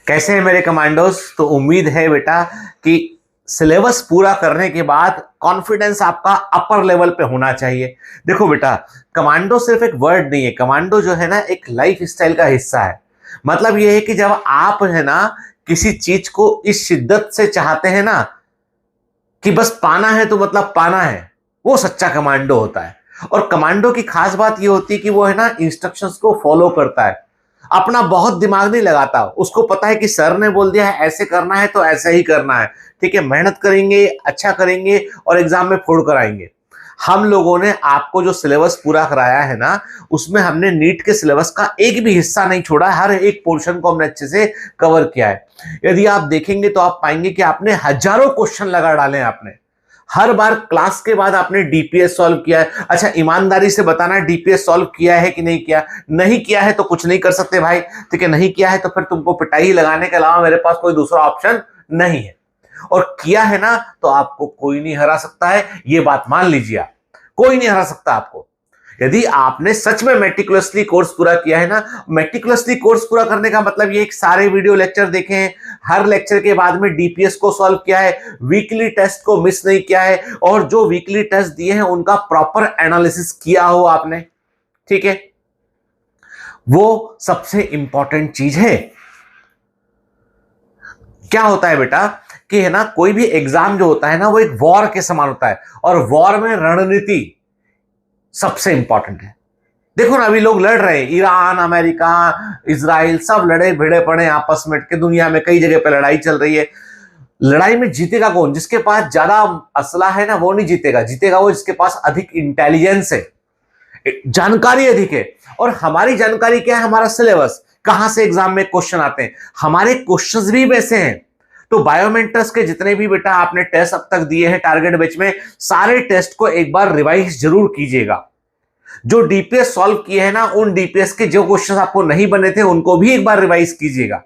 कैसे हैं मेरे कमांडोज। तो उम्मीद है बेटा कि सिलेबस पूरा करने के बाद कॉन्फिडेंस आपका अपर लेवल पे होना चाहिए। देखो बेटा, कमांडो सिर्फ एक वर्ड नहीं है, कमांडो जो है ना एक लाइफ स्टाइल का हिस्सा है। मतलब ये है कि जब आप है ना किसी चीज को इस शिद्दत से चाहते हैं ना कि बस पाना है तो मतलब पाना है, वो सच्चा कमांडो होता है। और कमांडो की खास बात ये होती है कि वो है ना इंस्ट्रक्शंस को फॉलो करता है, अपना बहुत दिमाग नहीं लगाता। उसको पता है कि सर ने बोल दिया है ऐसे करना है तो ऐसे ही करना है। ठीक है, मेहनत करेंगे, अच्छा करेंगे और एग्जाम में फोड़ कर आएंगे। हम लोगों ने आपको जो सिलेबस पूरा कराया है ना, उसमें हमने नीट के सिलेबस का एक भी हिस्सा नहीं छोड़ा, हर एक पोर्शन को हमने अच्छे से कवर किया है। यदि आप देखेंगे तो आप पाएंगे कि आपने हजारों क्वेश्चन लगा डाले हैं। आपने हर बार क्लास के बाद आपने डीपीएस सॉल्व किया है। अच्छा, ईमानदारी से बताना, डीपीएस सॉल्व किया है कि नहीं किया? नहीं किया है तो कुछ नहीं कर सकते भाई। ठीक है, नहीं किया है तो फिर तुमको पिटाई लगाने के अलावा मेरे पास कोई दूसरा ऑप्शन नहीं है। और किया है ना तो आपको कोई नहीं हरा सकता है, ये बात मान लीजिए। आप कोई नहीं हरा सकता आपको। यदि आपने सच में मेटिकुलसली कोर्स पूरा किया है ना, मेटिकुलसली कोर्स पूरा करने का मतलब ये सारे वीडियो लेक्चर देखे हैं, हर लेक्चर के बाद में डीपीएस को सॉल्व किया है, वीकली टेस्ट को मिस नहीं किया है, और जो वीकली टेस्ट दिए हैं उनका प्रॉपर एनालिसिस किया हो आपने। ठीक है, वो सबसे इंपॉर्टेंट चीज है। क्या होता है बेटा कि है ना कोई भी एग्जाम जो होता है ना वो एक वॉर के समान होता है, और वॉर में रणनीति सबसे इंपॉर्टेंट है। देखो ना, अभी लोग लड़ रहे हैं, ईरान, अमेरिका, इजराइल, सब लड़े भिड़े पड़े आपस में के, दुनिया में कई जगह पे लड़ाई चल रही है। लड़ाई में जीतेगा कौन? जिसके पास ज्यादा असला है ना वो नहीं जीतेगा, जीतेगा वो जिसके पास अधिक इंटेलिजेंस है, जानकारी अधिक है। और हमारी जानकारी क्या है? हमारा सिलेबस, कहां से एग्जाम में क्वेश्चन आते हैं, हमारे क्वेश्चंस भी वैसे हैं। तो बायोमेंटर्स के जितने भी बेटा आपने टेस्ट अब तक दिए हैं टारगेट बैच में, सारे टेस्ट को एक बार रिवाइज जरूर कीजिएगा। जो डीपीएस सॉल्व किए हैं ना, उन डीपीएस के जो क्वेश्चंस आपको नहीं बने थे उनको भी एक बार रिवाइज कीजिएगा।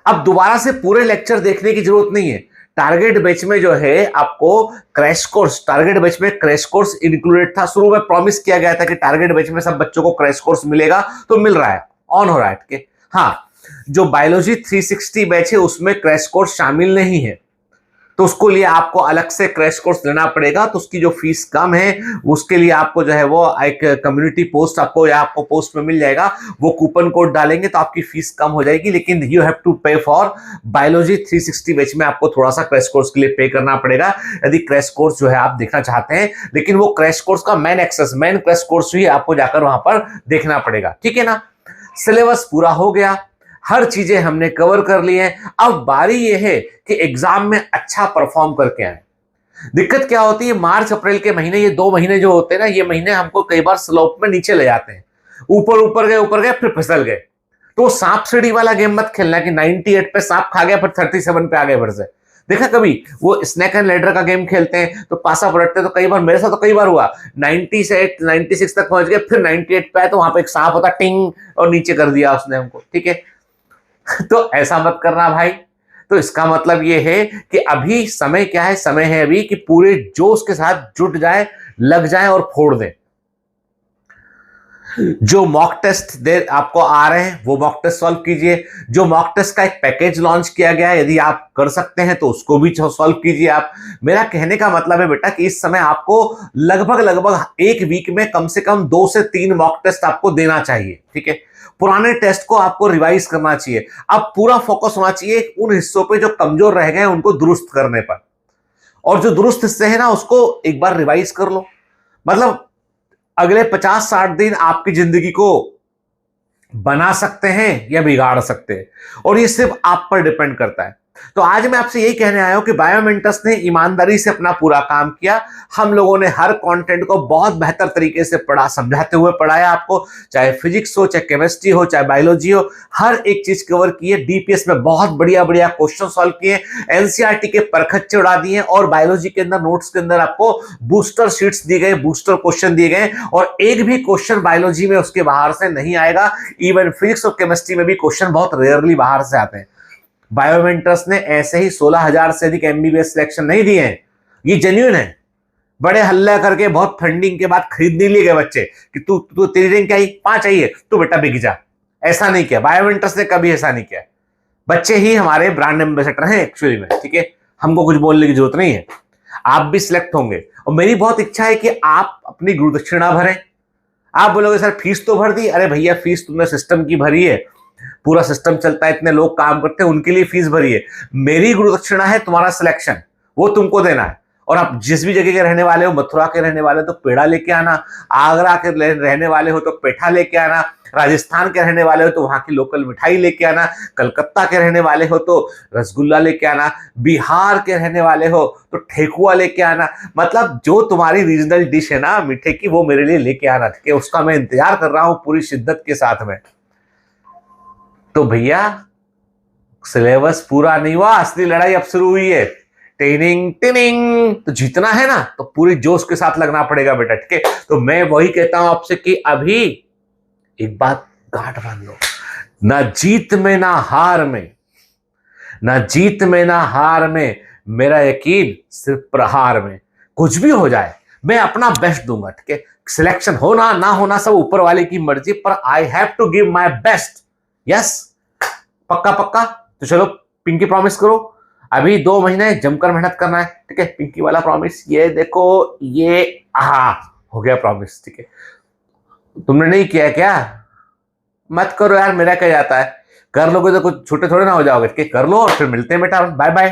अब दोबारा से पूरे लेक्चर देखने की जरूरत नहीं है। टारगेट बैच में जो है आपको क्रैश कोर्स, टारगेट बैच में क्रैश कोर्स इंक्लूडेड था। शुरू में प्रॉमिस किया गया था कि टारगेट बैच में सब बच्चों को क्रैश कोर्स मिलेगा, तो मिल रहा है, ऑन हो रहा है। ठीक है, हाँ, जो बायोलॉजी 360 बैच है उसमें क्रैश कोर्स शामिल नहीं है, तो उसको लिए आपको अलग से क्रैश कोर्स लेना पड़ेगा। तो उसकी जो फीस कम है, उसके लिए आपको जो है वो एक कम्युनिटी पोस्ट आपको या आपको पोस्ट में मिल जाएगा, वो कूपन कोड डालेंगे तो आपकी फीस कम हो जाएगी। लेकिन यू हैव टू पे फॉर बायोलॉजी 360 बैच में आपको थोड़ा सा क्रैश कोर्स के लिए पे करना पड़ेगा, यदि क्रैश कोर्स जो है आप देखना चाहते हैं। लेकिन वो क्रैश कोर्स का main access, main crash course ही आपको जाकर वहां पर देखना पड़ेगा। ठीक है ना, सिलेबस पूरा हो गया, हर चीजें हमने कवर कर ली हैं। अब बारी यह है कि एग्जाम में अच्छा परफॉर्म करके आए। दिक्कत क्या होती है, मार्च अप्रैल के महीने, ये 2 महीने जो होते हैं ना, ये महीने हमको कई बार स्लोप में नीचे ले जाते हैं। ऊपर गए फिर फिसल गए। तो सांप सीढ़ी वाला गेम मत खेलना कि 98 पे सांप खा गया फिर 37 पे आ गए फिर से। देखा कभी वो स्नेक एंड लैडर का गेम खेलते हैं तो पासा पलटते, तो कई बार मेरे साथ तो कई बार हुआ, 90 से 96 तक पहुंच गए, फिर 98 पे आए तो वहां पे एक सांप होता, टिंग, और नीचे कर दिया उसने हमको। ठीक है, तो ऐसा मत करना भाई। तो इसका मतलब ये है कि अभी समय क्या है, समय है अभी कि पूरे जोश के साथ जुट जाए, लग जाए और फोड़ दें। जो मॉक टेस्ट दे आपको आ रहे हैं वो मॉक टेस्ट सॉल्व कीजिए। जो मॉक टेस्ट का एक पैकेज लॉन्च किया गया है, यदि आप कर सकते हैं तो उसको भी सॉल्व कीजिए आप। मेरा कहने का मतलब है बेटा कि इस समय आपको लगभग एक वीक में कम से कम 2 से 3 मॉक टेस्ट आपको देना चाहिए। ठीक है, पुराने टेस्ट को आपको रिवाइज करना चाहिए। अब पूरा फोकस होना चाहिए उन हिस्सों पे जो कमजोर रह गए उनको दुरुस्त करने पर, और जो दुरुस्त हिस्से हैं ना उसको एक बार रिवाइज कर लो। मतलब अगले 50-60 दिन आपकी जिंदगी को बना सकते हैं या बिगाड़ सकते हैं, और ये सिर्फ आप पर डिपेंड करता है। तो आज मैं आपसे यही कहने आया हूं कि बायोमेंटर्स ने ईमानदारी से अपना पूरा काम किया। हम लोगों ने हर कंटेंट को बहुत बेहतर तरीके से पढ़ा, समझाते हुए पढ़ाया आपको, चाहे फिजिक्स हो, चाहे केमिस्ट्री हो, चाहे बायोलॉजी हो, हर एक चीज कवर की है। डीपीएस में बहुत बढ़िया बढ़िया क्वेश्चन सॉल्व किए, एनसीईआरटी के परखच्चे उड़ा दिए, और बायोलॉजी के अंदर नोट्स के अंदर आपको बूस्टर शीट्स दी गई, बूस्टर क्वेश्चन दिए गए, और एक भी क्वेश्चन बायोलॉजी में उसके बाहर से नहीं आएगा। इवन फिजिक्स और केमिस्ट्री में भी क्वेश्चन बहुत रेयरली बाहर से आते हैं। बायोमेंटर्स ने ऐसे ही 16,000 से अधिक एमबीबीएस सिलेक्शन नहीं दिए हैं, ये जेन्युइन है। बड़े हल्ला करके बहुत फंडिंग के बाद खरीद नहीं लिए गए बच्चे कि तू तेरी रैंक क्या आई, 5 आई है, तू बेटा बिक जा। ऐसा नहीं किया, बायोमेंटर्स ने कभी ऐसा नहीं किया। बच्चे ही हमारे ब्रांड एम्बेसडर हैं एक्चुअली में, ठीक है, हमको कुछ बोलने की जरूरत नहीं है। आप भी सिलेक्ट होंगे और मेरी बहुत इच्छा है कि आप अपनी गुरु दक्षिणा भरें। आप बोलोगे सर फीस तो भर दी, अरे भैया फीस तुमने सिस्टम की भरी है, पूरा सिस्टम चलता है, इतने लोग काम करते हैं, उनके लिए फीस भरी है। मेरी गुरु दक्षिणा है तुम्हारा सिलेक्शन, वो तुमको देना है। और आप जिस भी जगह के रहने वाले हो, मथुरा के रहने वाले हो तो पेड़ा लेके आना, आगरा के रहने वाले हो तो पेठा लेके आना, राजस्थान के रहने वाले हो तो वहां की लोकल मिठाई लेके आना, कलकत्ता के रहने वाले हो तो रसगुल्ला लेके आना, बिहार के रहने वाले हो तो ठेकुआ लेके आना। मतलब जो तुम्हारी रीजनल डिश है ना मीठे की, वो मेरे लिए लेके आना, ठीक है, उसका मैं इंतजार कर रहा हूं पूरी शिद्दत के साथ में। तो भैया सिलेबस पूरा नहीं हुआ, असली लड़ाई अब शुरू हुई है। टिनिंग टिनिंग, तो जीतना है ना तो पूरी जोश के साथ लगना पड़ेगा बेटा, ठीक है। तो मैं वही कहता हूं आपसे कि अभी एक बात गांठ बांध लो, ना जीत में ना हार में, ना जीत में ना हार में, मेरा यकीन सिर्फ प्रहार में। कुछ भी हो जाए मैं अपना बेस्ट दूंगा, ठीक है। सिलेक्शन होना ना होना सब ऊपर वाले की मर्जी, पर I have to give my best. Yes, पक्का पक्का। तो चलो पिंकी प्रॉमिस करो, अभी 2 महीने जमकर मेहनत करना है, ठीक है। पिंकी वाला प्रॉमिस, ये देखो, ये हो गया प्रॉमिस, ठीक है। तुमने नहीं किया क्या? मत करो यार, मेरा क्या जाता है, कर लोगे तो कुछ छोटे थोड़े ना हो जाओगे, ठीक है। कर लो और फिर मिलते हैं बेटा, बाय बाय।